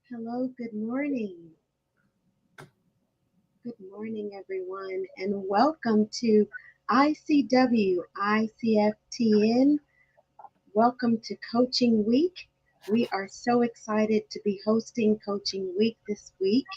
Hello, good morning. Good morning, everyone, and welcome to ICW ICFTN. Welcome to Coaching Week. We are so excited to be hosting Coaching Week this week.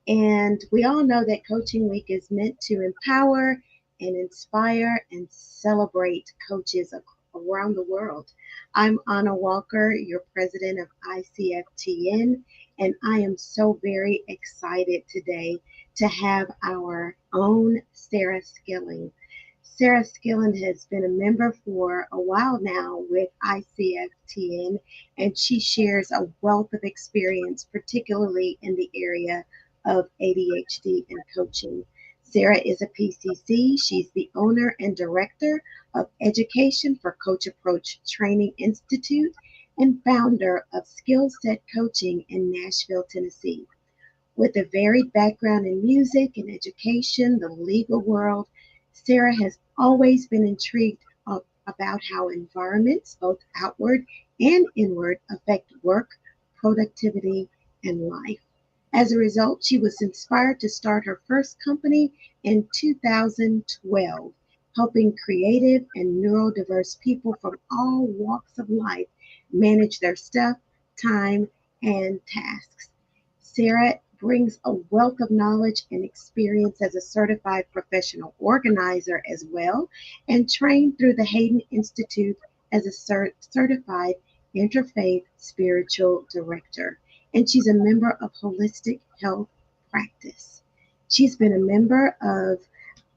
And we all know that Coaching Week is meant to empower and inspire and celebrate coaches around the world. I'm Anna Walker, your president of ICFTN, and I am so very excited today to have our own Sarah Skilling. Sarah Skillen has been a member for a while now with ICFTN, and she shares a wealth of experience, particularly in the area of ADHD and coaching. Sarah is a PCC. She's the owner and director of Education for Coach Approach Training Institute and founder of Skill Set Coaching in Nashville, Tennessee. With a varied background in music and education, the legal world, Sarah has always been intrigued about how environments, both outward and inward, affect work, productivity, and life. As a result, she was inspired to start her first company in 2012, helping creative and neurodiverse people from all walks of life manage their stuff, time, and tasks. Sarah brings a wealth of knowledge and experience as a certified professional organizer as well, and trained through the Hayden Institute as a certified interfaith spiritual director. And she's a member of Holistic Health Practice. She's been a member of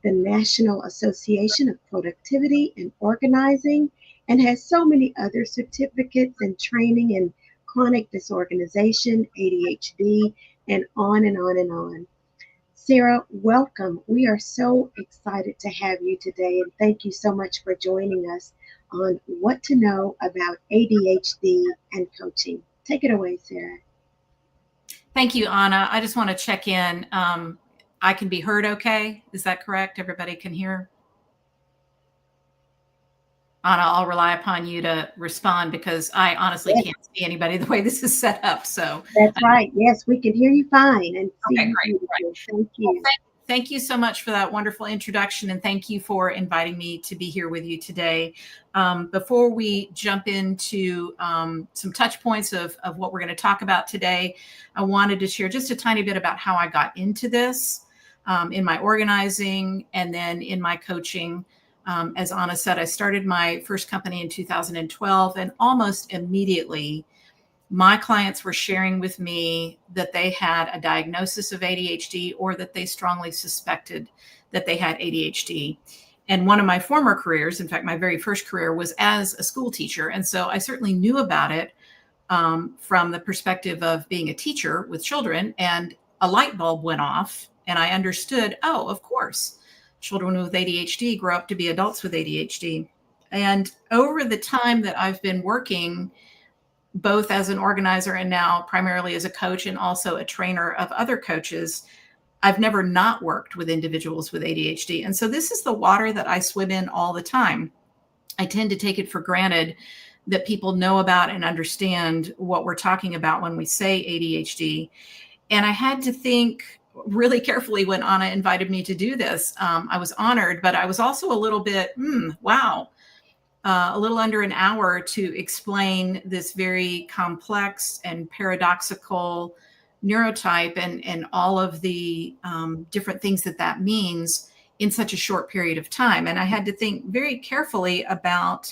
the National Association of Productivity and Organizing and has so many other certificates and training in chronic disorganization, ADHD, and on and on and on. Sarah, welcome. We are so excited to have you today, and thank you so much for joining us on what to know about ADHD and coaching. Take it away, Sarah. Thank you, Anna. I just want to check in. I can be heard okay? Is that correct? Everybody can hear? Anna, I'll rely upon you to respond because I honestly Yes, can't see anybody the way this is set up. So, that's right. Yes, we can hear you fine and see okay, you great. beautifully. Thank Well, you. thank you so much for that wonderful introduction, and thank you for inviting me to be here with you today. Before we jump into some touch points of what we're going to talk about today, I wanted to share just a tiny bit about how I got into this in my organizing and then in my coaching. As Anna said, I started my first company in 2012, and almost immediately my clients were sharing with me that they had a diagnosis of ADHD or that they strongly suspected that they had ADHD. And one of my former careers, in fact, my very first career, was as a school teacher. And so I certainly knew about it from the perspective of being a teacher with children. And a light bulb went off, and I understood, oh, of course, children with ADHD grow up to be adults with ADHD. And over the time that I've been working, both as an organizer and now primarily as a coach and also a trainer of other coaches, I've never not worked with individuals with ADHD. And so this is the water that I swim in all the time. I tend to take it for granted that people know about and understand what we're talking about when we say ADHD. And I had to think really carefully when Anna invited me to do this. I was honored, but I was also a little bit, wow, a little under an hour to explain this very complex and paradoxical neurotype and all of the different things that means in such a short period of time. And I had to think very carefully about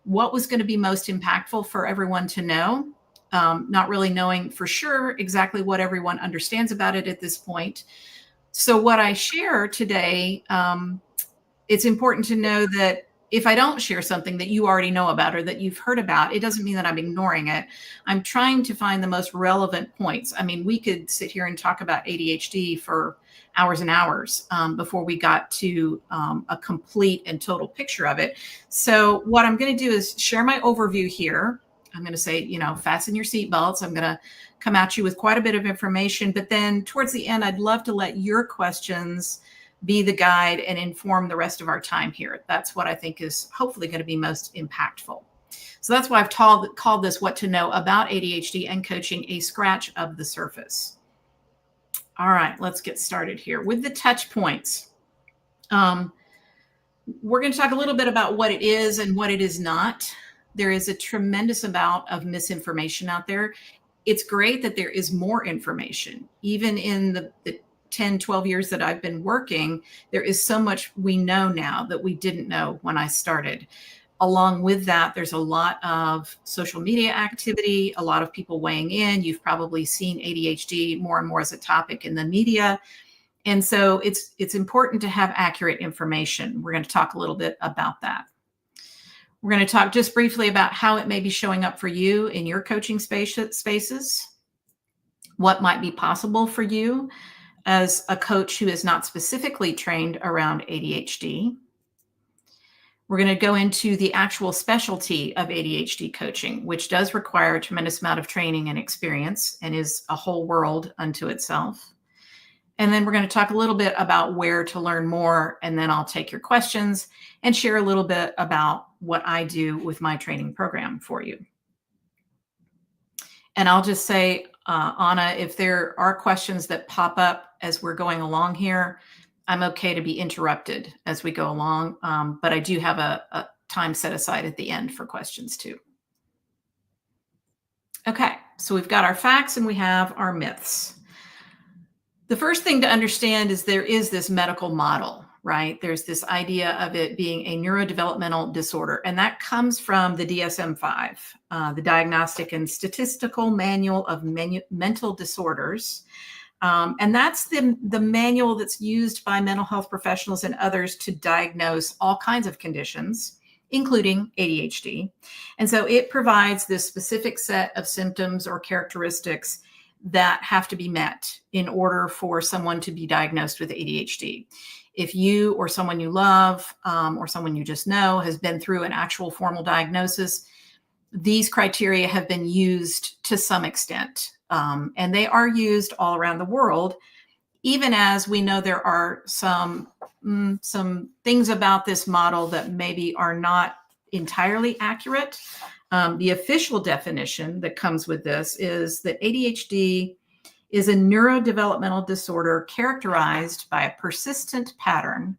what was going to be most impactful for everyone to know, not really knowing for sure exactly what everyone understands about it at this point. So what I share today, it's important to know that if I don't share something that you already know about or that you've heard about, it doesn't mean that I'm ignoring it. I'm trying to find the most relevant points. I mean, we could sit here and talk about ADHD for hours and hours before we got to a complete and total picture of it. So what I'm going to do is share my overview here. I'm going to say, fasten your seatbelts. I'm going to come at you with quite a bit of information, but then towards the end, I'd love to let your questions be the guide and inform the rest of our time here. That's what I think is hopefully going to be most impactful. So that's why I've called this What to Know About ADHD and Coaching, a scratch of the surface. All right, let's get started here with the touch points. We're going to talk a little bit about what it is and what it is not. There is a tremendous amount of misinformation out there. It's great that there is more information. Even in the 10, 12 years that I've been working, there is so much we know now that we didn't know when I started. Along with that, there's a lot of social media activity, a lot of people weighing in. You've probably seen ADHD more and more as a topic in the media. And so it's important to have accurate information. We're going to talk a little bit about that. We're going to talk just briefly about how it may be showing up for you in your coaching spaces, what might be possible for you as a coach who is not specifically trained around ADHD. We're going to go into the actual specialty of ADHD coaching, which does require a tremendous amount of training and experience and is a whole world unto itself. And then we're going to talk a little bit about where to learn more, and then I'll take your questions and share a little bit about what I do with my training program for you. And I'll just say, Anna, if there are questions that pop up as we're going along here, I'm okay to be interrupted as we go along, but I do have a time set aside at the end for questions too. Okay, so we've got our facts and we have our myths. The first thing to understand is there is this medical model, right? There's this idea of it being a neurodevelopmental disorder, and that comes from the DSM-5, the Diagnostic and Statistical Manual of Mental Disorders. And that's the manual that's used by mental health professionals and others to diagnose all kinds of conditions, including ADHD. And so it provides this specific set of symptoms or characteristics that have to be met in order for someone to be diagnosed with ADHD. If you or someone you love or someone you just know has been through an actual formal diagnosis, these criteria have been used to some extent. And they are used all around the world, even as we know there are some things about this model that maybe are not entirely accurate. The official definition that comes with this is that ADHD is a neurodevelopmental disorder characterized by a persistent pattern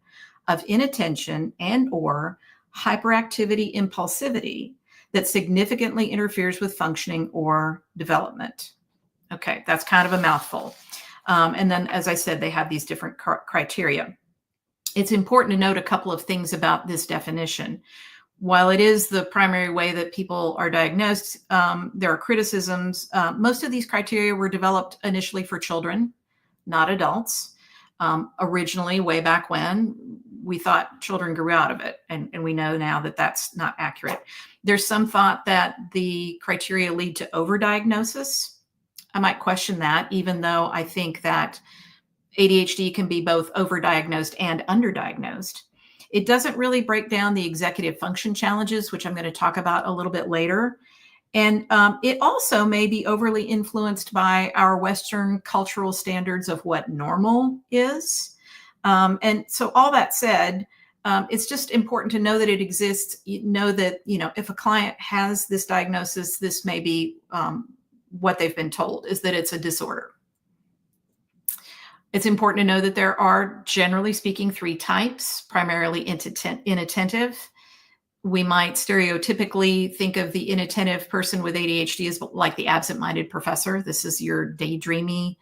of inattention and or hyperactivity impulsivity that significantly interferes with functioning or development. Okay, that's kind of a mouthful. And then, as I said, they have these different criteria. It's important to note a couple of things about this definition. While it is the primary way that people are diagnosed, there are criticisms. Most of these criteria were developed initially for children, not adults. Originally, way back when, we thought children grew out of it, and we know now that that's not accurate. There's some thought that the criteria lead to overdiagnosis. I might question that, even though I think that ADHD can be both overdiagnosed and underdiagnosed. It doesn't really break down the executive function challenges, which I'm going to talk about a little bit later. And it also may be overly influenced by our Western cultural standards of what normal is. And so all that said, it's just important to know that it exists. Know that, if a client has this diagnosis, this may be what they've been told is that it's a disorder. It's important to know that there are, generally speaking, 3 types, primarily inattentive. We might stereotypically think of the inattentive person with ADHD as like the absent-minded professor. This is your daydreamy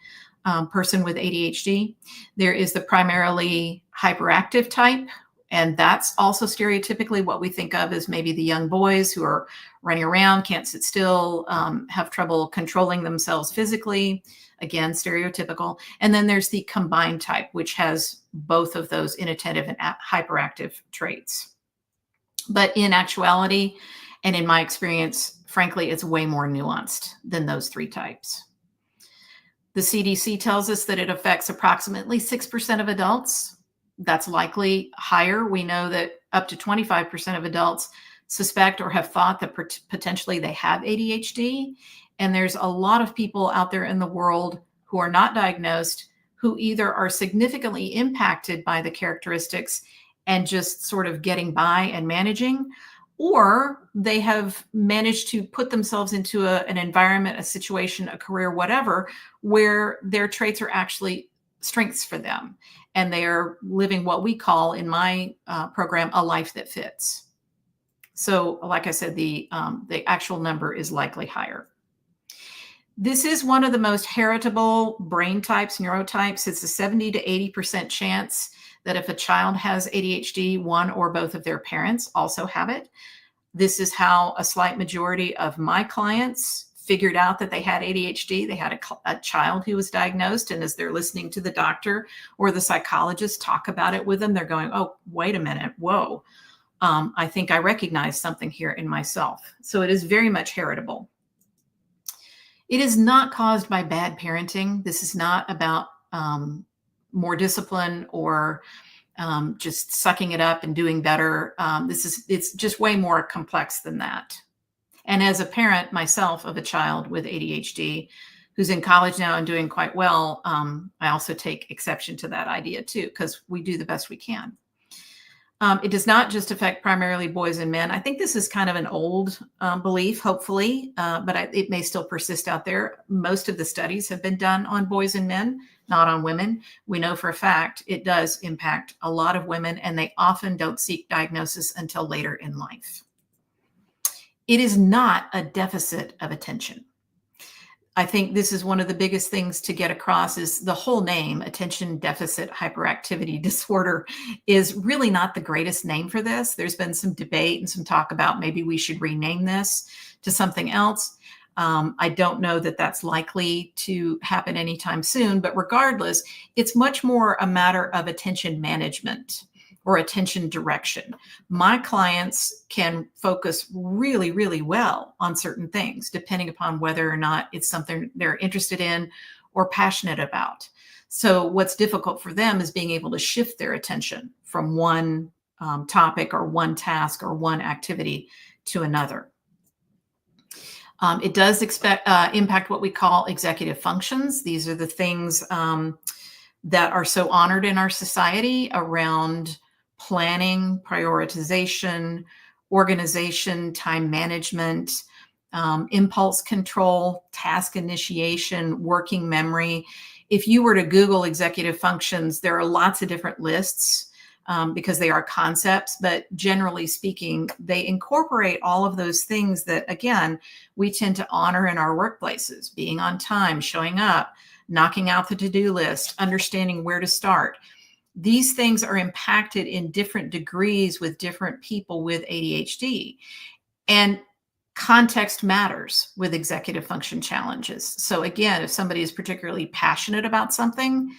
person with ADHD. There is the primarily hyperactive type, and that's also stereotypically what we think of as maybe the young boys who are running around, can't sit still, have trouble controlling themselves physically. Again, stereotypical. And then there's the combined type, which has both of those inattentive and hyperactive traits. But in actuality, and in my experience, frankly, it's way more nuanced than those 3 types. The CDC tells us that it affects approximately 6% of adults. That's likely higher. We know that up to 25% of adults suspect or have thought that potentially they have ADHD. And there's a lot of people out there in the world who are not diagnosed, who either are significantly impacted by the characteristics and just sort of getting by and managing, or they have managed to put themselves into an environment, a situation, a career, whatever, where their traits are actually strengths for them. And they are living what we call in my program a life that fits. So, like I said, the actual number is likely higher. This is one of the most heritable brain types, neurotypes. It's a 70 to 80% chance that if a child has ADHD, one or both of their parents also have it. This is how a slight majority of my clients figured out that they had ADHD. They had a child who was diagnosed, and as they're listening to the doctor or the psychologist talk about it with them, they're going, oh, wait a minute, whoa. I think I recognize something here in myself. So it is very much heritable. It is not caused by bad parenting. This is not about more discipline or just sucking it up and doing better. It's just way more complex than that. And as a parent myself of a child with ADHD who's in college now and doing quite well, I also take exception to that idea too, because we do the best we can. It does not just affect primarily boys and men. I think this is kind of an old belief, hopefully, but it may still persist out there. Most of the studies have been done on boys and men, not on women. We know for a fact it does impact a lot of women, and they often don't seek diagnosis until later in life. It is not a deficit of attention. I think this is one of the biggest things to get across is the whole name, attention deficit hyperactivity disorder, is really not the greatest name for this. There's been some debate and some talk about maybe we should rename this to something else. I don't know that that's likely to happen anytime soon, but regardless, it's much more a matter of attention management or attention direction. My clients can focus really, really well on certain things, depending upon whether or not it's something they're interested in or passionate about. So what's difficult for them is being able to shift their attention from one topic or one task or one activity to another. It does impact what we call executive functions. These are the things that are so honored in our society around planning, prioritization, organization, time management, impulse control, task initiation, working memory. If you were to Google executive functions, there are lots of different lists because they are concepts, but generally speaking, they incorporate all of those things that, again, we tend to honor in our workplaces: being on time, showing up, knocking out the to-do list, understanding where to start. These things are impacted in different degrees with different people with ADHD. And context matters with executive function challenges. So again, if somebody is particularly passionate about something,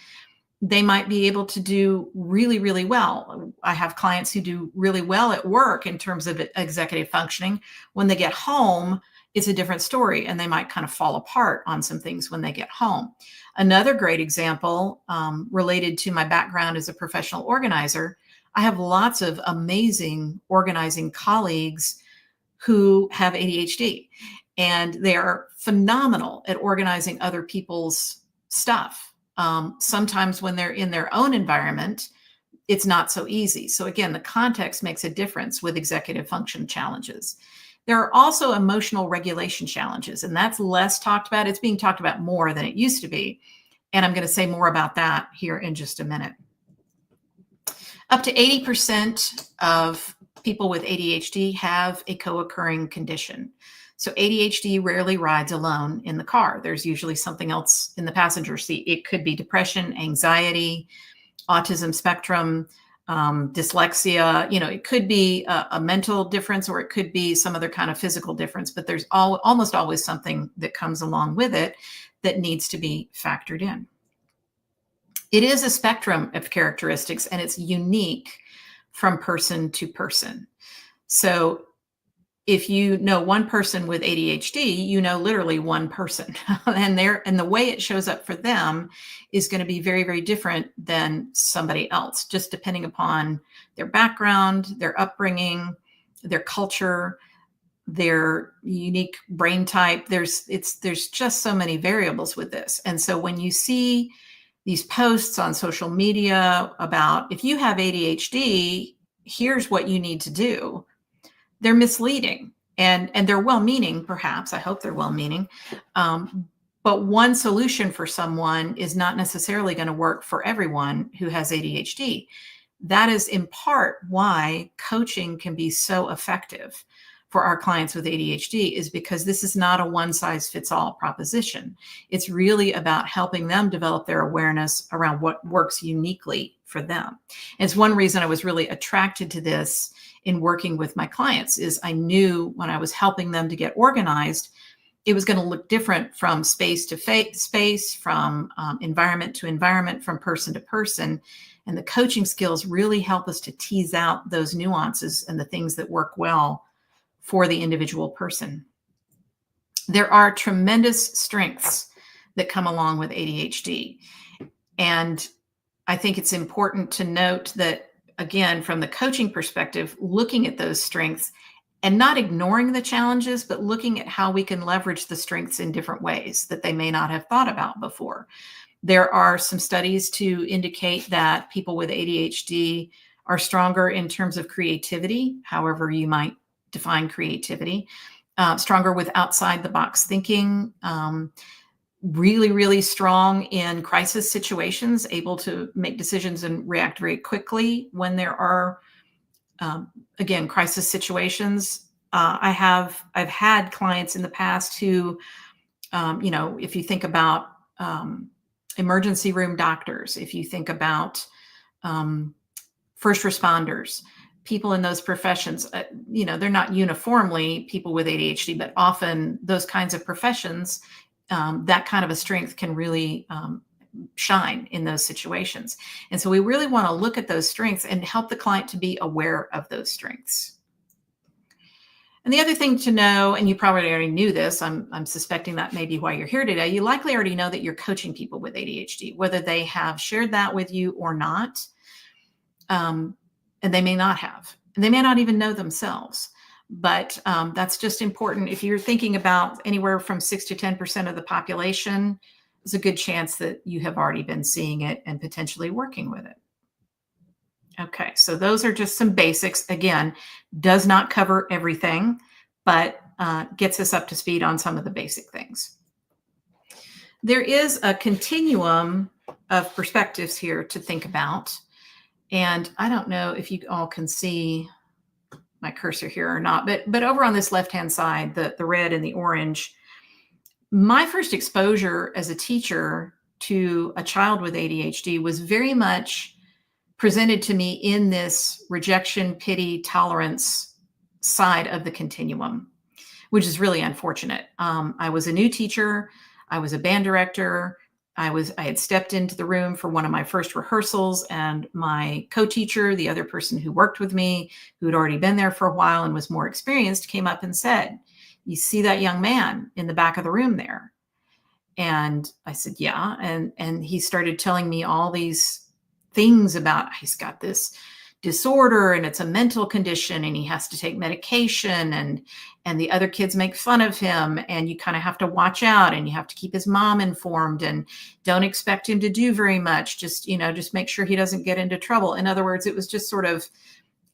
they might be able to do really, really well. I have clients who do really well at work in terms of executive functioning. When they get home, it's a different story, and they might kind of fall apart on some things when they get home. Another great example related to my background as a professional organizer, I have lots of amazing organizing colleagues who have ADHD, and they are phenomenal at organizing other people's stuff. Sometimes when they're in their own environment, it's not so easy. So again, the context makes a difference with executive function challenges. There are also emotional regulation challenges, and that's less talked about. It's being talked about more than it used to be. And I'm going to say more about that here in just a minute. Up to 80% of people with ADHD have a co-occurring condition. So ADHD rarely rides alone in the car. There's usually something else in the passenger seat. It could be depression, anxiety, autism spectrum, dyslexia. It could be a mental difference, or it could be some other kind of physical difference, but there's almost always something that comes along with it that needs to be factored in. It is a spectrum of characteristics, and it's unique from person to person. So if you know one person with ADHD, you know literally one person, and the way it shows up for them is going to be very, very different than somebody else, just depending upon their background, their upbringing, their culture, their unique brain type. There's just so many variables with this. And so when you see these posts on social media about, if you have ADHD, here's what you need to do, they're misleading, and they're well-meaning, perhaps. I hope they're well-meaning. But one solution for someone is not necessarily going to work for everyone who has ADHD. That is in part why coaching can be so effective for our clients with ADHD, is because this is not a one-size-fits-all proposition. It's really about helping them develop their awareness around what works uniquely for them. And it's one reason I was really attracted to this in working with my clients, is I knew when I was helping them to get organized, it was going to look different from space to space, from environment to environment, from person to person. And the coaching skills really help us to tease out those nuances and the things that work well for the individual person. There are tremendous strengths that come along with ADHD. And I think it's important to note that, again, from the coaching perspective, looking at those strengths and not ignoring the challenges, but looking at how we can leverage the strengths in different ways that they may not have thought about before. There are some studies to indicate that people with ADHD are stronger in terms of creativity, however you might define creativity, stronger with outside the box thinking, really, really strong in crisis situations, able to make decisions and react very quickly when there are again, crisis situations. I've had clients in the past who, if you think about emergency room doctors, if you think about first responders, people in those professions, they're not uniformly people with ADHD, but often those kinds of professions, that kind of a strength can really shine in those situations. And so we really want to look at those strengths and help the client to be aware of those strengths. And the other thing to know, and you probably already knew this, I'm suspecting that may be why you're here today, you likely already know that you're coaching people with ADHD, whether they have shared that with you or not. And they may not have, and they may not even know themselves. But that's just important. If you're thinking about anywhere from 6 to 10% of the population, there's a good chance that you have already been seeing it and potentially working with it. Okay, so those are just some basics. Again, does not cover everything, but gets us up to speed on some of the basic things. There is a continuum of perspectives here to think about. And I don't know if you all can see my cursor here or not, but over on this left-hand side, the red and the orange, my first exposure as a teacher to a child with ADHD was very much presented to me in this rejection, pity, tolerance side of the continuum, which is really unfortunate. I was a new teacher. I was a band director. I had stepped into the room for one of my first rehearsals, and my co-teacher, the other person who worked with me, who had already been there for a while and was more experienced, came up and said, "You see that young man in the back of the room there?" And I said, "Yeah." And he started telling me all these things about, he's got this disorder and it's a mental condition and he has to take medication, and the other kids make fun of him, and you kind of have to watch out, and you have to keep his mom informed, and don't expect him to do very much. Just make sure he doesn't get into trouble. In other words, it was just sort of,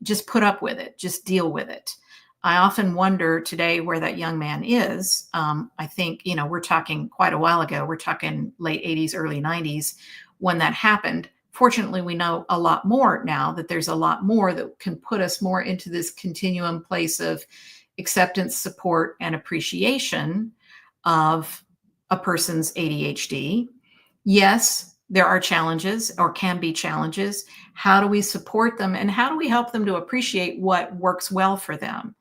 just put up with it, just deal with it. I often wonder today where that young man is. I think, we're talking quite a while ago. We're talking late 80s, early 90s when that happened. Fortunately, we know a lot more now, that there's a lot more that can put us more into this continuum place of acceptance, support, and appreciation of a person's ADHD. Yes, there are challenges, or can be challenges. How do we support them, and how do we help them to appreciate what works well for them?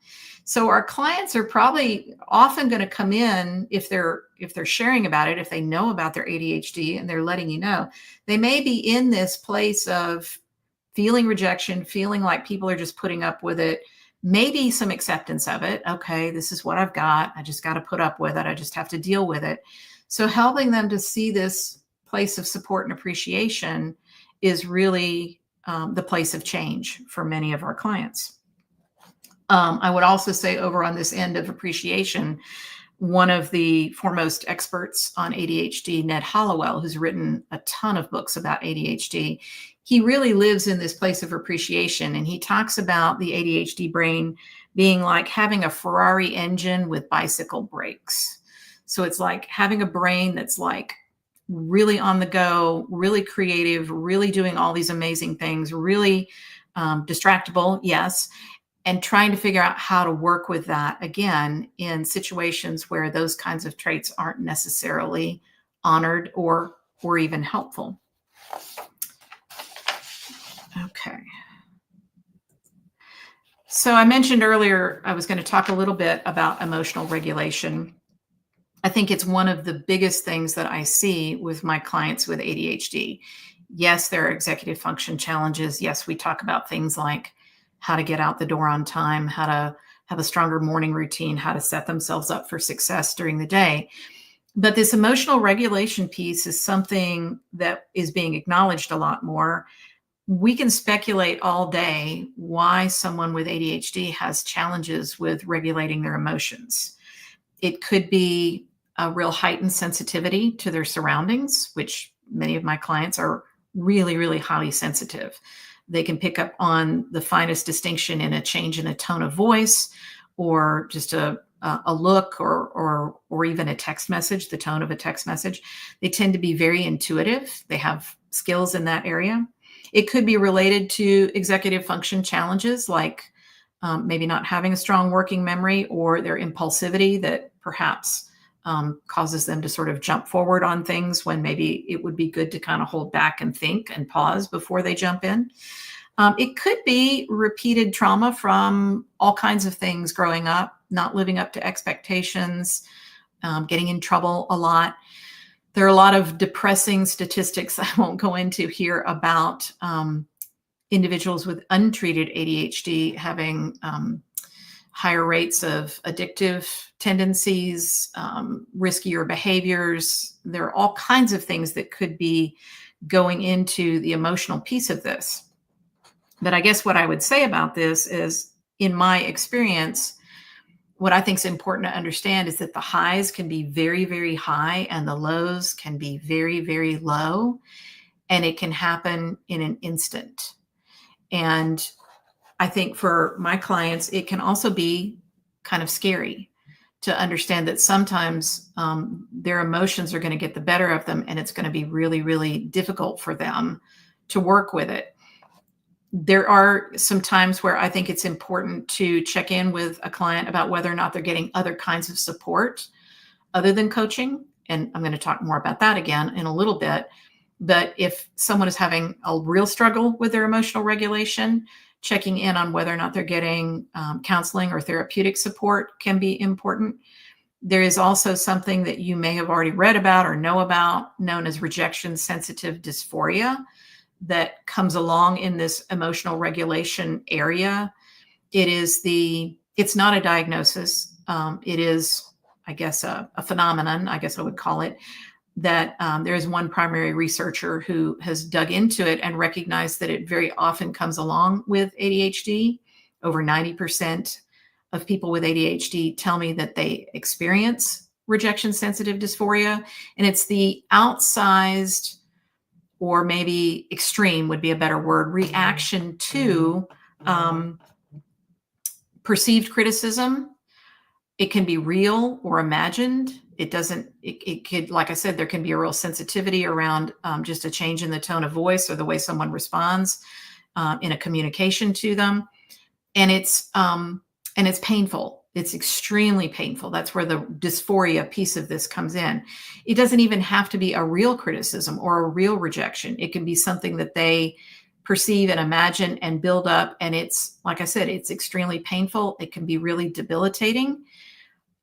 So our clients are probably often going to come in, if they're sharing about it, if they know about their ADHD and they're letting you know, they may be in this place of feeling rejection, feeling like people are just putting up with it, maybe some acceptance of it. Okay, this is what I've got. I just got to put up with it. I just have to deal with it. So helping them to see this place of support and appreciation is really the place of change for many of our clients. I would also say, over on this end of appreciation, one of the foremost experts on ADHD, Ned Hollowell, who's written a ton of books about ADHD, he really lives in this place of appreciation. And he talks about the ADHD brain being like having a Ferrari engine with bicycle brakes. So it's like having a brain that's like really on the go, really creative, really doing all these amazing things, really distractible, yes, and trying to figure out how to work with that again in situations where those kinds of traits aren't necessarily honored or even helpful. Okay. So I mentioned earlier I was going to talk a little bit about emotional regulation. I think it's one of the biggest things that I see with my clients with ADHD. Yes, there are executive function challenges. Yes, we talk about things like how to get out the door on time, how to have a stronger morning routine, how to set themselves up for success during the day. But this emotional regulation piece is something that is being acknowledged a lot more. We can speculate all day why someone with ADHD has challenges with regulating their emotions. It could be a real heightened sensitivity to their surroundings, which many of my clients are really, really highly sensitive. They can pick up on the finest distinction in a change in a tone of voice, or just a look, or even a text message, the tone of a text message. They tend to be very intuitive. They have skills in that area. It could be related to executive function challenges, like maybe not having a strong working memory, or their impulsivity that perhaps causes them to sort of jump forward on things when maybe it would be good to kind of hold back and think and pause before they jump in. It could be repeated trauma from all kinds of things growing up, not living up to expectations, getting in trouble a lot. There are a lot of depressing statistics I won't go into here about individuals with untreated ADHD having higher rates of addictive tendencies, riskier behaviors. There are all kinds of things that could be going into the emotional piece of this. But I guess what I would say about this is, in my experience, what I think is important to understand is that the highs can be very, very high and the lows can be very, very low. And it can happen in an instant. And I think for my clients, it can also be kind of scary to understand that sometimes their emotions are going to get the better of them, and it's going to be really, really difficult for them to work with it. There are some times where I think it's important to check in with a client about whether or not they're getting other kinds of support other than coaching. And I'm going to talk more about that again in a little bit. But if someone is having a real struggle with their emotional regulation, checking in on whether or not they're getting counseling or therapeutic support can be important. There is also something that you may have already read about or know about, known as rejection sensitive dysphoria, that comes along in this emotional regulation area. It's not a diagnosis. It is, I guess, a phenomenon, I guess I would call it, that there is one primary researcher who has dug into it and recognized that it very often comes along with ADHD. Over 90% of people with ADHD tell me that they experience rejection sensitive dysphoria. And it's the outsized, or maybe extreme would be a better word, reaction to perceived criticism. It can be real or imagined. It could, like I said, there can be a real sensitivity around just a change in the tone of voice or the way someone responds in a communication to them. And it's painful. It's extremely painful. That's where the dysphoria piece of this comes in. It doesn't even have to be a real criticism or a real rejection. It can be something that they perceive and imagine and build up. And it's, like I said, it's extremely painful. It can be really debilitating.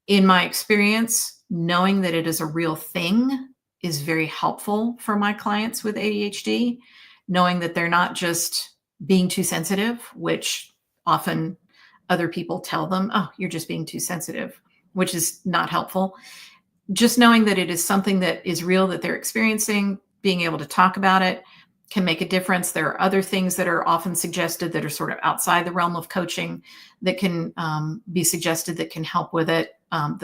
In my experience, knowing that it is a real thing is very helpful for my clients with ADHD, knowing that they're not just being too sensitive, which often other people tell them, oh, you're just being too sensitive, which is not helpful. Just knowing that it is something that is real, that they're experiencing, being able to talk about it can make a difference. There are other things that are often suggested that are sort of outside the realm of coaching that can be suggested that can help with it.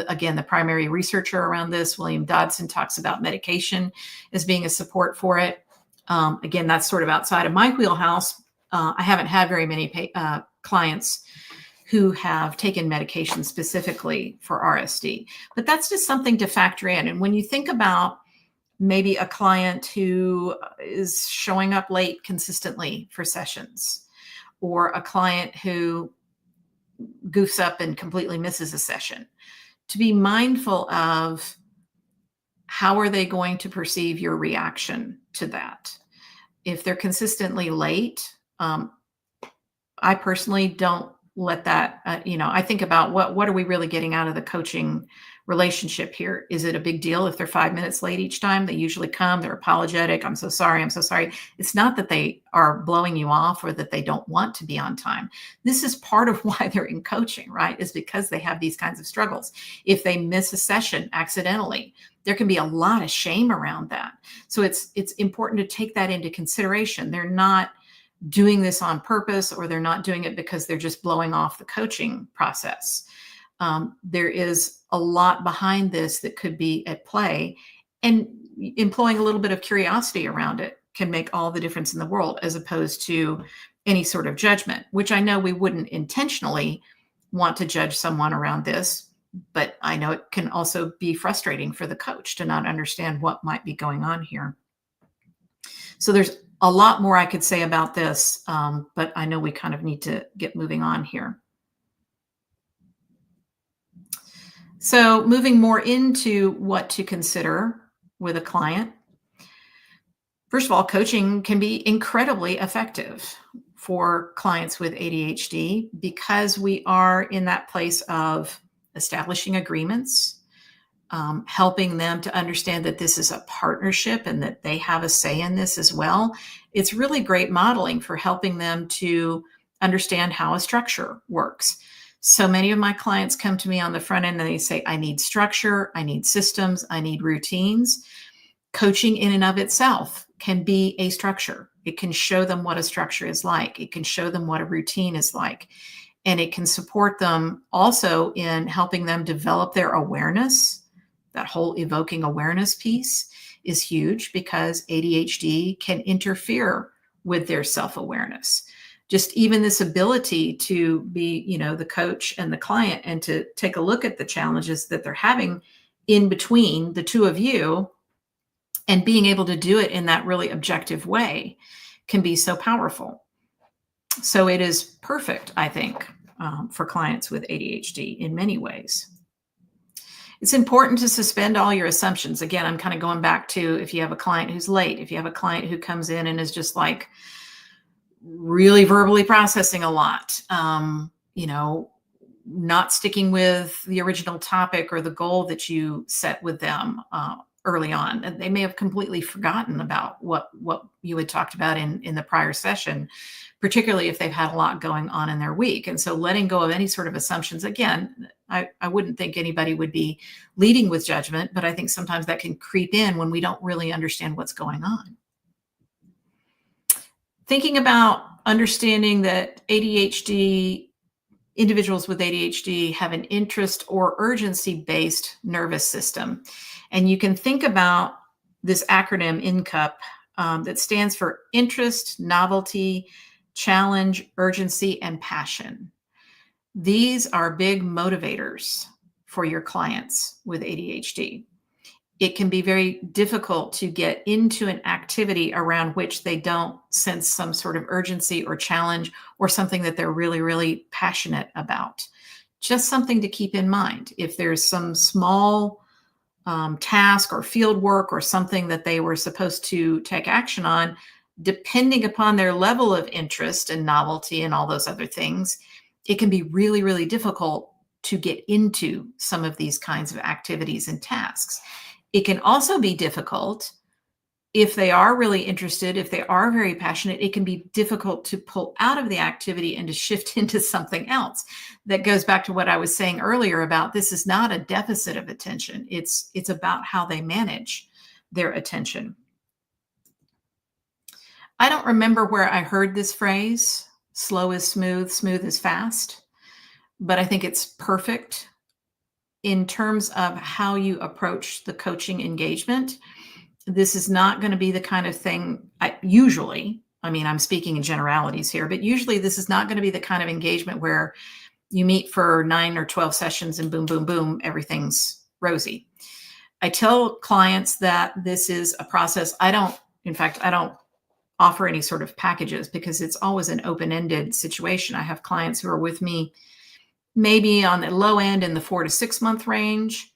Again, the primary researcher around this, William Dodson, talks about medication as being a support for it. Again, that's sort of outside of my wheelhouse. I haven't had very many clients who have taken medication specifically for RSD. But that's just something to factor in. And when you think about maybe a client who is showing up late consistently for sessions, or a client who goofs up and completely misses a session, to be mindful of how are they going to perceive your reaction to that. If they're consistently late, I personally don't let that, I think about what are we really getting out of the coaching relationship here? Is it a big deal if they're 5 minutes late each time? They usually come, they're apologetic. I'm so sorry. I'm so sorry. It's not that they are blowing you off or that they don't want to be on time. This is part of why they're in coaching, right? Is because they have these kinds of struggles. If they miss a session accidentally, there can be a lot of shame around that. So it's important to take that into consideration. They're not doing this on purpose, or they're not doing it because they're just blowing off the coaching process. There is a lot behind this that could be at play, and employing a little bit of curiosity around it can make all the difference in the world, as opposed to any sort of judgment, which I know we wouldn't intentionally want to judge someone around this, but I know it can also be frustrating for the coach to not understand what might be going on here. So there's a lot more I could say about this, but I know we kind of need to get moving on here. So moving more into what to consider with a client. First of all, coaching can be incredibly effective for clients with ADHD because we are in that place of establishing agreements, helping them to understand that this is a partnership and that they have a say in this as well. It's really great modeling for helping them to understand how a structure works. So many of my clients come to me on the front end and they say, I need structure, I need systems, I need routines. Coaching in and of itself can be a structure. It can show them what a structure is like. It can show them what a routine is like. And it can support them also in helping them develop their awareness. That whole evoking awareness piece is huge because ADHD can interfere with their self-awareness. Just even this ability to be, the coach and the client and to take a look at the challenges that they're having in between the two of you and being able to do it in that really objective way can be so powerful. So it is perfect, I think, for clients with ADHD in many ways. It's important to suspend all your assumptions. Again, I'm kind of going back to if you have a client who's late, if you have a client who comes in and is just like really verbally processing a lot, not sticking with the original topic or the goal that you set with them early on. And they may have completely forgotten about what you had talked about in the prior session, particularly if they've had a lot going on in their week. And so letting go of any sort of assumptions, again, I wouldn't think anybody would be leading with judgment, but I think sometimes that can creep in when we don't really understand what's going on. Thinking about understanding that individuals with ADHD have an interest or urgency-based nervous system. And you can think about this acronym INCUP that stands for interest, novelty, challenge, urgency, and passion. These are big motivators for your clients with ADHD. It can be very difficult to get into an activity around which they don't sense some sort of urgency or challenge or something that they're really, really passionate about. Just something to keep in mind. If there's some small task or field work or something that they were supposed to take action on, depending upon their level of interest and novelty and all those other things, it can be really, really difficult to get into some of these kinds of activities and tasks. It can also be difficult if they are really interested, if they are very passionate, it can be difficult to pull out of the activity and to shift into something else. That goes back to what I was saying earlier about this is not a deficit of attention. It's about how they manage their attention. I don't remember where I heard this phrase, slow is smooth, smooth is fast, but I think it's perfect in terms of how you approach the coaching engagement. This is not going to be the kind of thing I'm speaking in generalities here, but usually this is not going to be the kind of engagement where you meet for 9 or 12 sessions and boom, boom, boom, everything's rosy. I tell clients that this is a process. In fact, I don't offer any sort of packages because it's always an open-ended situation. I have clients who are with me maybe on the low end in the 4 to 6 month range.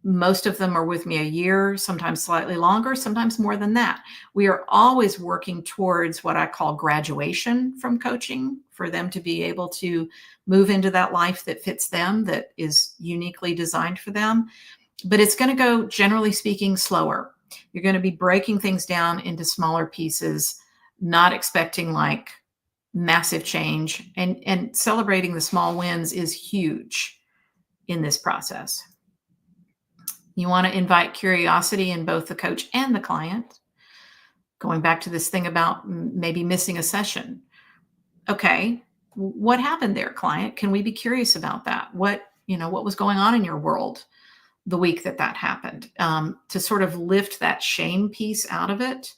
Most of them are with me a year, sometimes slightly longer, sometimes more than that. We are always working towards what I call graduation from coaching, for them to be able to move into that life that fits them, that is uniquely designed for them. But it's going to go, generally speaking, slower. You're going to be breaking things down into smaller pieces, not expecting like massive change, and celebrating the small wins is huge in this process. You want to invite curiosity in both the coach and the client. Going back to this thing about maybe missing a session. Okay, what happened there, client? Can we be curious about that? What was going on in your world the week that happened? To sort of lift that shame piece out of it,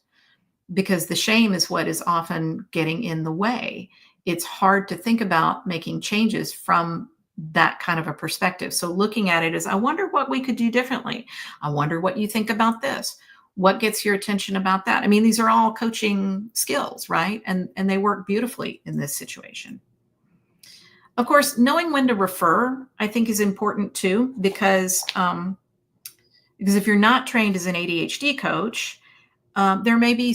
because the shame is what is often getting in the way. It's hard to think about making changes from that kind of a perspective. So looking at it as, I wonder what we could do differently. I wonder what you think about this. What gets your attention about that? I mean, these are all coaching skills, right? And they work beautifully in this situation. Of course, knowing when to refer, I think, is important too, because if you're not trained as an ADHD coach, there may be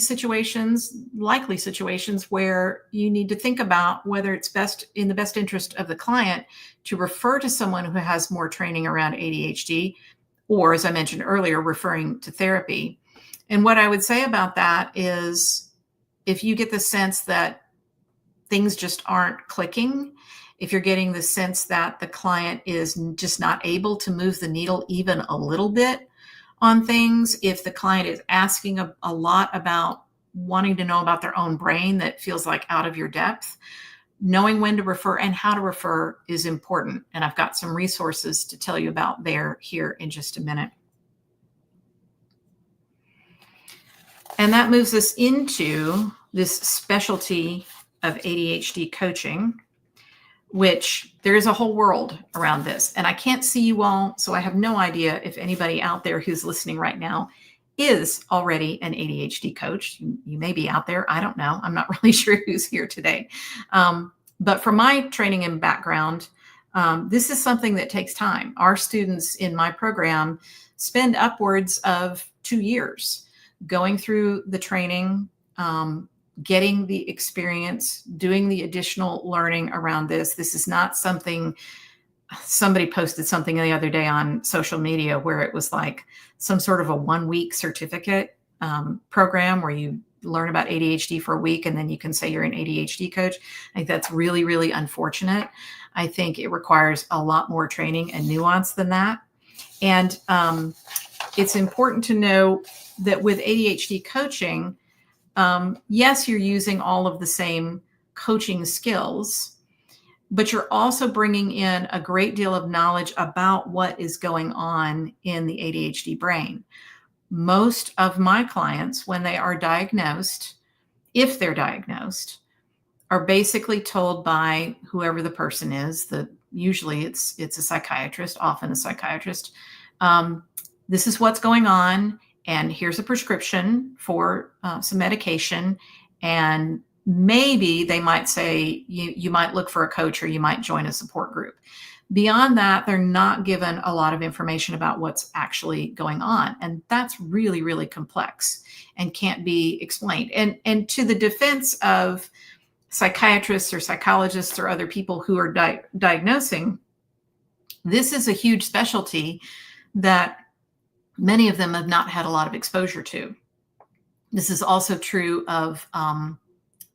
likely situations where you need to think about whether it's in the best interest of the client to refer to someone who has more training around ADHD, or, as I mentioned earlier, referring to therapy. And what I would say about that is, if you get the sense that things just aren't clicking, if you're getting the sense that the client is just not able to move the needle even a little bit on things, if the client is asking a lot about wanting to know about their own brain that feels like out of your depth, knowing when to refer and how to refer is important. And I've got some resources to tell you about here in just a minute. And that moves us into this specialty of ADHD coaching, which there is a whole world around this. And I can't see you all, so I have no idea if anybody out there who's listening right now is already an ADHD coach. You may be out there. I don't know. I'm not really sure who's here today. But from my training and background, this is something that takes time. Our students in my program spend upwards of 2 years going through the training, getting the experience, doing the additional learning around this. This is not something, somebody posted something the other day on social media where it was like some sort of a 1-week certificate program where you learn about ADHD for a week and then you can say you're an ADHD coach. I think that's really, really unfortunate. I think it requires a lot more training and nuance than that. And it's important to know that with ADHD coaching, yes, you're using all of the same coaching skills, but you're also bringing in a great deal of knowledge about what is going on in the ADHD brain. Most of my clients, when they are diagnosed, if they're diagnosed, are basically told by whoever the person is, usually it's a psychiatrist, often a psychiatrist, this is what's going on, and here's a prescription for some medication, and maybe they might say you might look for a coach or you might join a support group. Beyond that, they're not given a lot of information about what's actually going on, and that's really, really complex and can't be explained. And to the defense of psychiatrists or psychologists or other people who are diagnosing, this is a huge specialty that many of them have not had a lot of exposure to. This is also true of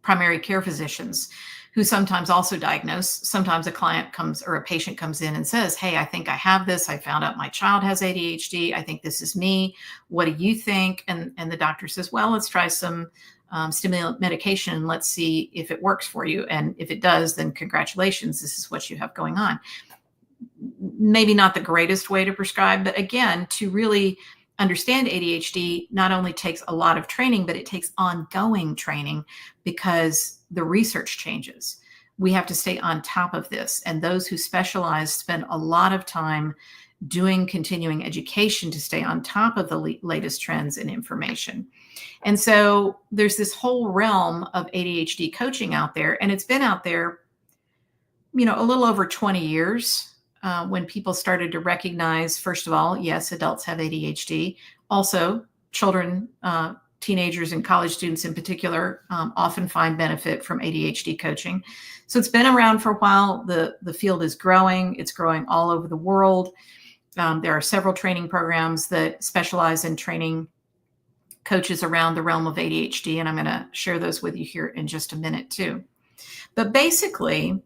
primary care physicians who sometimes also diagnose. Sometimes a client comes or a patient comes in and says, hey, I think I have this. I found out my child has ADHD. I think this is me. What do you think? And the doctor says, well, let's try some stimulant medication. Let's see if it works for you. And if it does, then congratulations, this is what you have going on. Maybe not the greatest way to prescribe, but again, to really understand ADHD not only takes a lot of training, but it takes ongoing training because the research changes. we have to stay on top of this. And those who specialize spend a lot of time doing continuing education to stay on top of the latest trends and information. And so there's this whole realm of ADHD coaching out there, and it's been out there, a little over 20 years, when people started to recognize, first of all, yes, adults have ADHD. Also, children, teenagers, and college students in particular often find benefit from ADHD coaching. So it's been around for a while. The field is growing. It's growing all over the world. There are several training programs that specialize in training coaches around the realm of ADHD, and I'm going to share those with you here in just a minute too. But basically,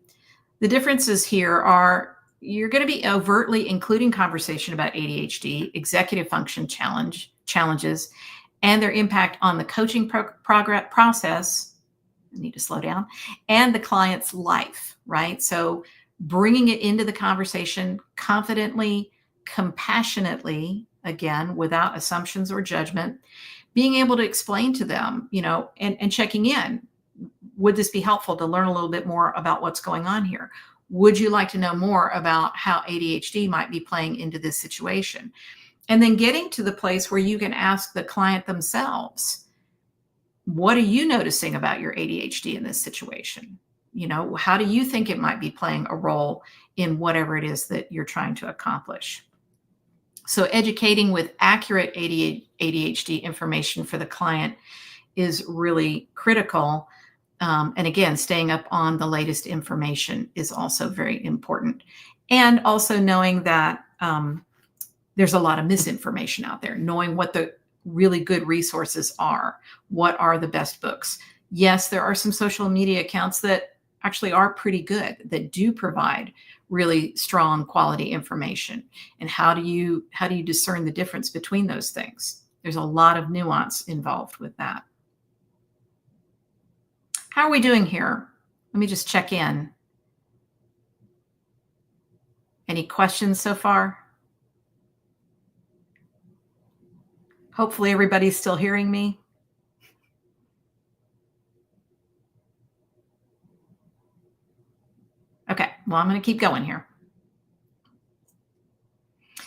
the differences here are you're going to be overtly including conversation about ADHD, executive function challenges, and their impact on the coaching process. I need to slow down, and the client's life, right? So bringing it into the conversation confidently, compassionately, again, without assumptions or judgment, being able to explain to them, and checking in. Would this be helpful to learn a little bit more about what's going on here? Would you like to know more about how ADHD might be playing into this situation? And then getting to the place where you can ask the client themselves, what are you noticing about your ADHD in this situation? How do you think it might be playing a role in whatever it is that you're trying to accomplish? So educating with accurate ADHD information for the client is really critical. And again, staying up on the latest information is also very important. And also knowing that there's a lot of misinformation out there, knowing what the really good resources are. What are the best books? Yes, there are some social media accounts that actually are pretty good, that do provide really strong quality information. And how do you discern the difference between those things? There's a lot of nuance involved with that. How are we doing here? Let me just check in. Any questions so far? Hopefully everybody's still hearing me. Okay, well, I'm going to keep going here.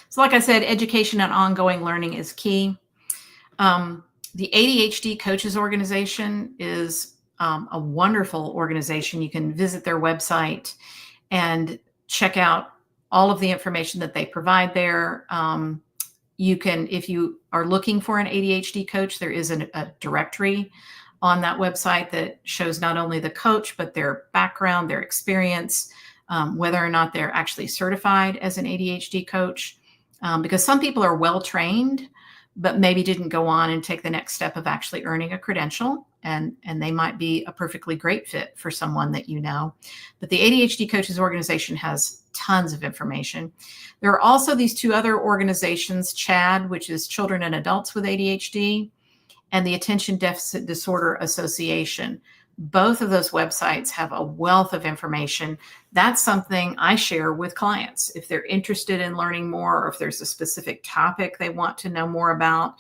So like I said, education and ongoing learning is key. The ADHD Coaches Organization is a wonderful organization. You can visit their website and check out all of the information that they provide there. You can, if you are looking for an ADHD coach, there is a directory on that website that shows not only the coach, but their background, their experience, whether or not they're actually certified as an ADHD coach. Because some people are well trained, but maybe didn't go on and take the next step of actually earning a credential. And they might be a perfectly great fit for someone that you know. But the ADHD Coaches Organization has tons of information. There are also these two other organizations, CHADD, which is Children and Adults with ADHD, and the Attention Deficit Disorder Association. Both of those websites have a wealth of information. That's something I share with clients. If they're interested in learning more, or if there's a specific topic they want to know more about,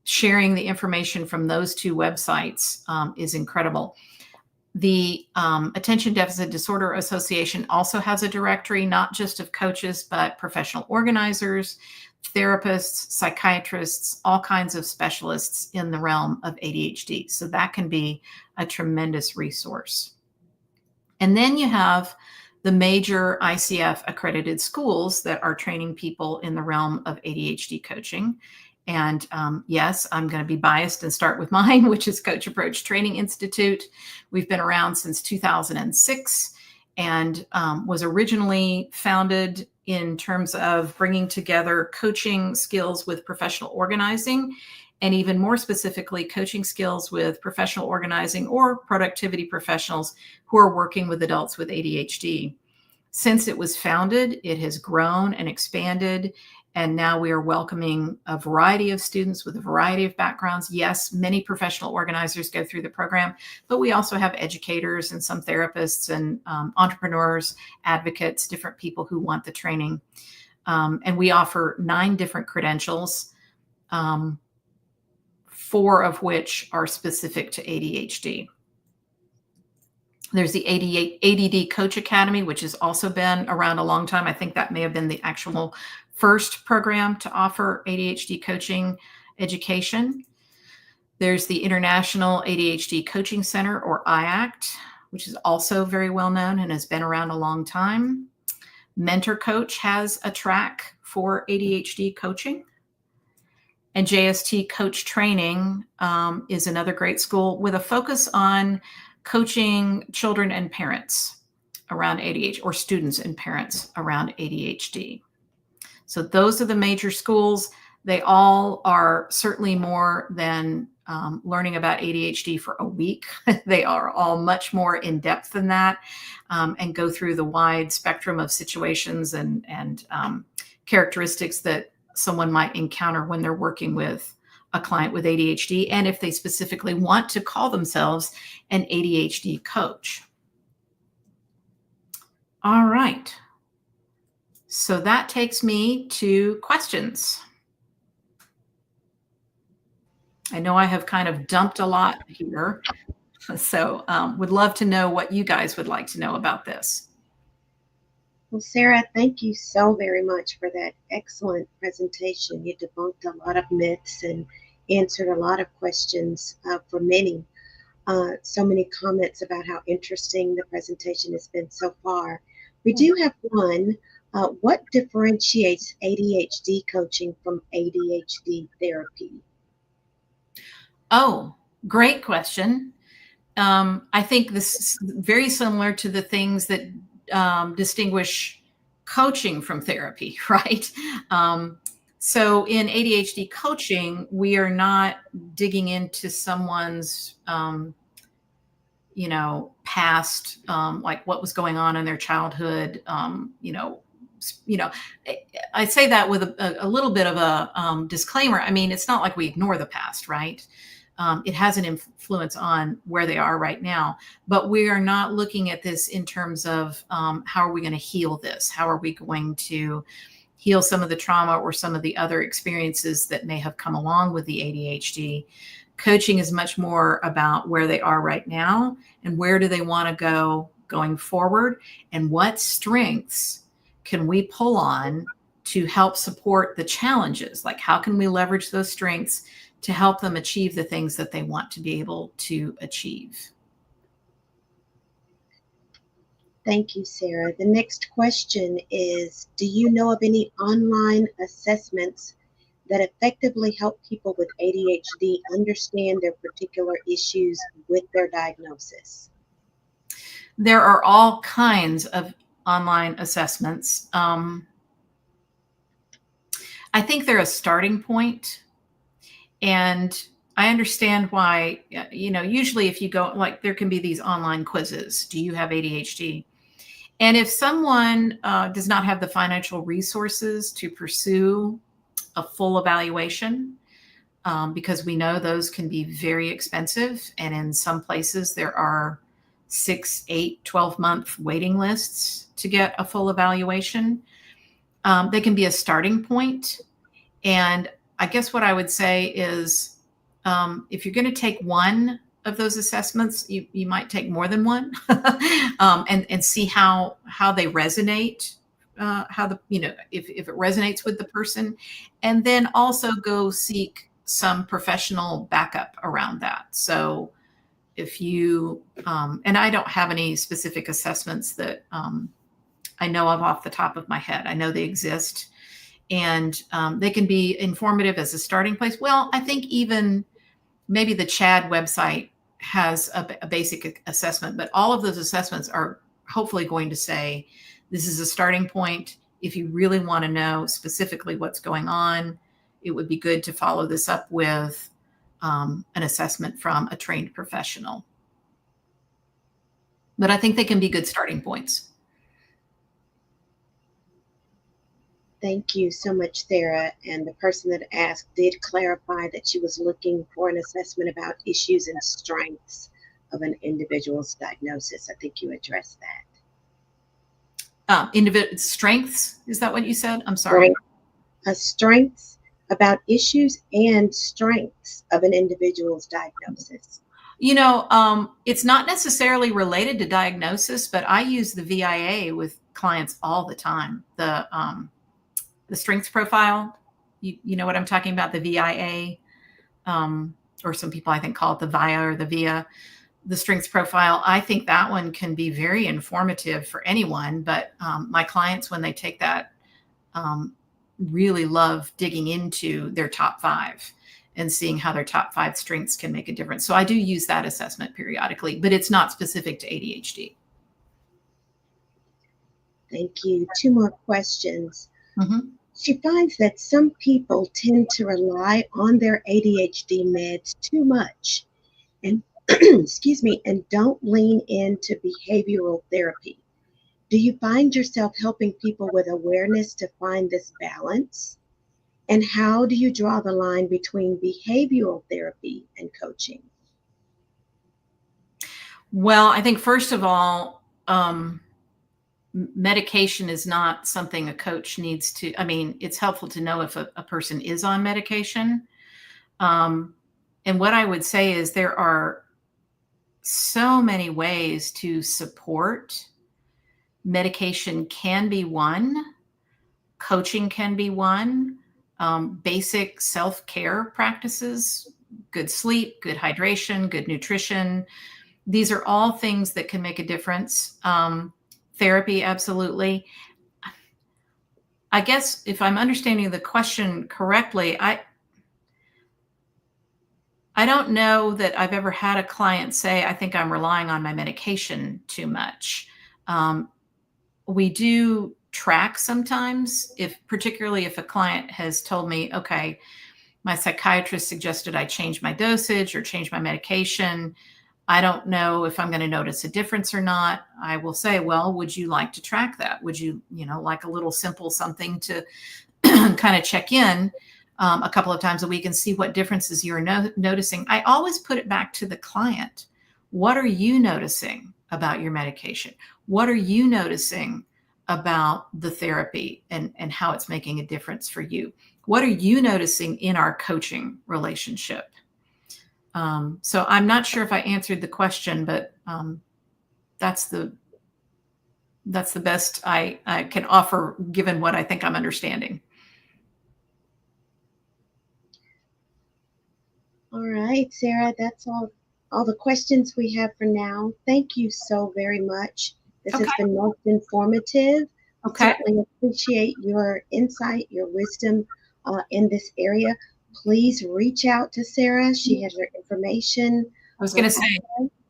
sharing the information from those two websites is incredible. The Attention Deficit Disorder Association also has a directory, not just of coaches, but professional organizers, therapists, psychiatrists, all kinds of specialists in the realm of ADHD. So that can be a tremendous resource. And then you have the major ICF accredited schools that are training people in the realm of ADHD coaching. And yes, I'm going to be biased and start with mine, which is Coach Approach Training Institute. We've been around since 2006 and was originally founded in terms of bringing together coaching skills with professional organizing, and even more specifically, coaching skills with professional organizing or productivity professionals who are working with adults with ADHD. Since it was founded, it has grown and expanded. And now we are welcoming a variety of students with a variety of backgrounds. Yes, many professional organizers go through the program, but we also have educators and some therapists and entrepreneurs, advocates, different people who want the training. And we offer 9 different credentials, 4 of which are specific to ADHD. There's the ADD Coach Academy, which has also been around a long time. I think that may have been the actual first program to offer ADHD coaching education. There's the International ADHD Coaching Center, or IACT, which is also very well known and has been around a long time. Mentor Coach has a track for ADHD coaching. And JST Coach Training is another great school with a focus on coaching children and parents around ADHD, or students and parents around ADHD. So those are the major schools. They all are certainly more than learning about ADHD for a week. They are all much more in depth than that, and go through the wide spectrum of situations and characteristics that someone might encounter when they're working with a client with ADHD, and if they specifically want to call themselves an ADHD coach. All right. So that takes me to questions. I know I have kind of dumped a lot here, so would love to know what you guys would like to know about this. Well, Sarah, thank you so very much for that excellent presentation. You debunked a lot of myths and answered a lot of questions for many. So many comments about how interesting the presentation has been so far. We do have one. What differentiates ADHD coaching from ADHD therapy? Oh, great question. I think this is very similar to the things that distinguish coaching from therapy, right? So in ADHD coaching, we are not digging into someone's, past, like what was going on in their childhood. I say that with a little bit of a disclaimer. I mean, it's not like we ignore the past, right? It has an influence on where they are right now, but we are not looking at this in terms of how are we going to heal this? How are we going to heal some of the trauma or some of the other experiences that may have come along with the ADHD? Coaching is much more about where they are right now and where do they want to go going forward, and what strengths can we pull on to help support the challenges? Like, how can we leverage those strengths to help them achieve the things that they want to be able to achieve? Thank you, Sarah. The next question is, do you know of any online assessments that effectively help people with ADHD understand their particular issues with their diagnosis? There are all kinds of online assessments. I think they're a starting point, and I understand why, usually if you go, like, there can be these online quizzes. Do you have ADHD? And if someone does not have the financial resources to pursue a full evaluation, because we know those can be very expensive. And in some places there are 6, 8, 12-month waiting lists to get a full evaluation. They can be a starting point. And I guess what I would say is, if you're going to take one of those assessments, you might take more than one, and see how they resonate, if it resonates with the person, and then also go seek some professional backup around that. So if you, and I don't have any specific assessments that I know of off the top of my head. I know they exist, and they can be informative as a starting place. Well, I think even maybe the CHAD website has a basic assessment, but all of those assessments are hopefully going to say, this is a starting point. If you really want to know specifically what's going on, it would be good to follow this up with an assessment from a trained professional. But I think they can be good starting points. Thank you so much, Sarah. And the person that asked did clarify that she was looking for an assessment about issues and strengths of an individual's diagnosis. I think you addressed that. Individual strengths, is that what you said? I'm sorry. Strengths about issues and strengths of an individual's diagnosis. It's not necessarily related to diagnosis, but I use the VIA with clients all the time. The strengths profile. You know what I'm talking about? The VIA, or some people I think call it the VIA or the VIA. The strengths profile. I think that one can be very informative for anyone, but my clients, when they take that, really love digging into their top 5 and seeing how their top 5 strengths can make a difference. So I do use that assessment periodically, but it's not specific to ADHD. Thank you. 2 more questions. Mm-hmm. She finds that some people tend to rely on their ADHD meds too much and excuse me, and don't lean into behavioral therapy. Do you find yourself helping people with awareness to find this balance? And how do you draw the line between behavioral therapy and coaching? Well, I think first of all, medication is not something a coach needs to. I mean, it's helpful to know if a person is on medication. And what I would say is there are so many ways to support. Medication can be one, coaching can be one, basic self-care practices, good sleep, good hydration, good nutrition. These are all things that can make a difference. Therapy, absolutely. I guess if I'm understanding the question correctly, I don't know that I've ever had a client say, I think I'm relying on my medication too much. We do track sometimes, particularly if a client has told me, okay, my psychiatrist suggested I change my dosage or change my medication. I don't know if I'm going to notice a difference or not. I will say, well, would you like to track that? Would you, like a little simple something to kind of check in a couple of times a week and see what differences you're noticing? I always put it back to the client. What are you noticing about your medication? What are you noticing about the therapy and how it's making a difference for you? What are you noticing in our coaching relationship? So I'm not sure if I answered the question, but that's the best I can offer given what I think I'm understanding. All right, Sarah, that's all the questions we have for now. Thank you so very much. This has been most informative. Okay. Certainly appreciate your insight, your wisdom in this area. Please reach out to Sarah. She has your information. I was going to say,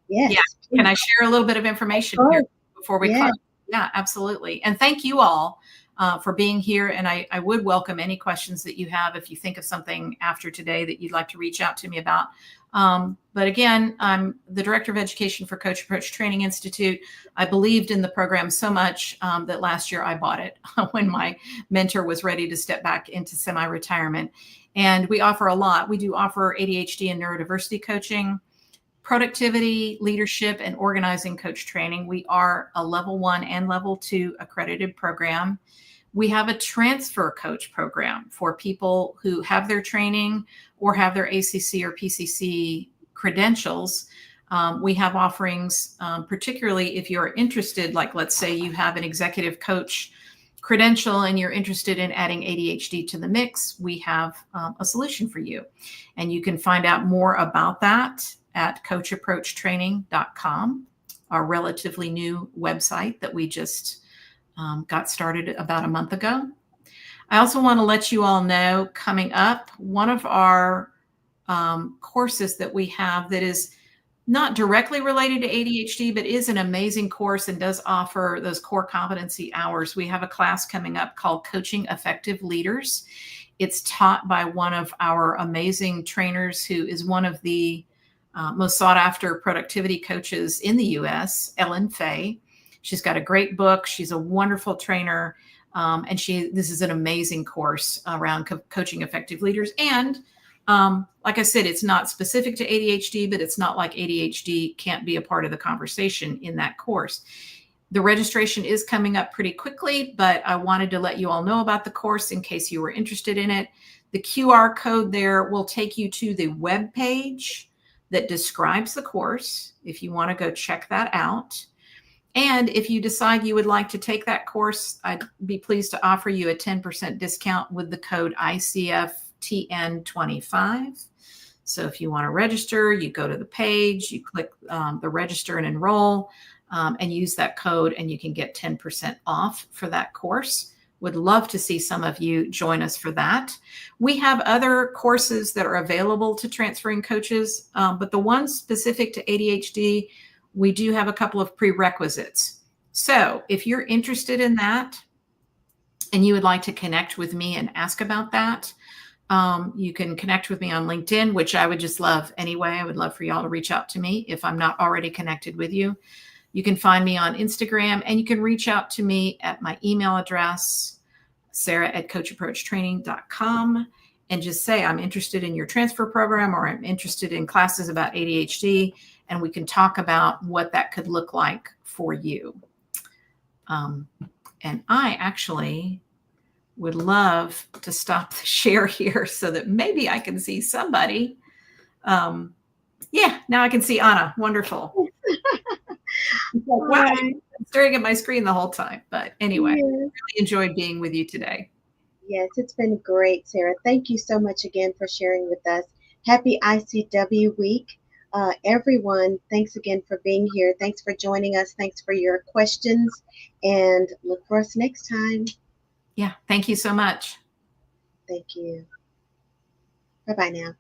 yes. Yeah. Can I share a little bit of information here before we close? Yeah, absolutely. And thank you all for being here. And I would welcome any questions that you have if you think of something after today that you'd like to reach out to me about. But again, I'm the Director of Education for Coach Approach Training Institute. I believed in the program so much that last year I bought it when my mentor was ready to step back into semi-retirement. And we offer a lot. We do offer ADHD and neurodiversity coaching, productivity, leadership, and organizing coach training. We are a level 1 and level 2 accredited program. We have a transfer coach program for people who have their training or have their ACC or PCC credentials. We have offerings, particularly if you're interested, like let's say you have an executive coach credential and you're interested in adding ADHD to the mix, we have a solution for you. And you can find out more about that at coachapproachtraining.com, our relatively new website that we just got started about a month ago. I also want to let you all know, coming up, one of our courses that we have that is not directly related to ADHD, but is an amazing course and does offer those core competency hours. We have a class coming up called Coaching Effective Leaders. It's taught by one of our amazing trainers who is one of the most sought after productivity coaches in the US, Ellen Fay. She's got a great book. She's a wonderful trainer. And this is an amazing course around coaching effective leaders. And like I said, it's not specific to ADHD, but it's not like ADHD can't be a part of the conversation in that course. The registration is coming up pretty quickly, but I wanted to let you all know about the course in case you were interested in it. The QR code there will take you to the web page that describes the course if you want to go check that out. And if you decide you would like to take that course, I'd be pleased to offer you a 10% discount with the code ICFTN25. So if you want to register, you go to the page, you click the register and enroll, and use that code, and you can get 10% off for that course. Would love to see some of you join us for that. We have other courses that are available to transferring coaches, but the ones specific to ADHD, we do have a couple of prerequisites. So if you're interested in that and you would like to connect with me and ask about that, you can connect with me on LinkedIn, which I would just love anyway. I would love for y'all to reach out to me if I'm not already connected with you. You can find me on Instagram, and you can reach out to me at my email address, sarah@coachapproachtraining.com, and just say, I'm interested in your transfer program, or I'm interested in classes about ADHD, and we can talk about what that could look like for you. And I actually would love to stop the share here so that maybe I can see somebody. Yeah, now I can see Anna. Wonderful. Wow, I'm staring at my screen the whole time. But anyway, Yes. really enjoyed being with you today. Yes, it's been great, Sarah. Thank you so much again for sharing with us. Happy ICW week. Everyone, thanks again for being here. Thanks for joining us. Thanks for your questions, and look for us next time. Yeah, thank you so much. Thank you. Bye-bye now.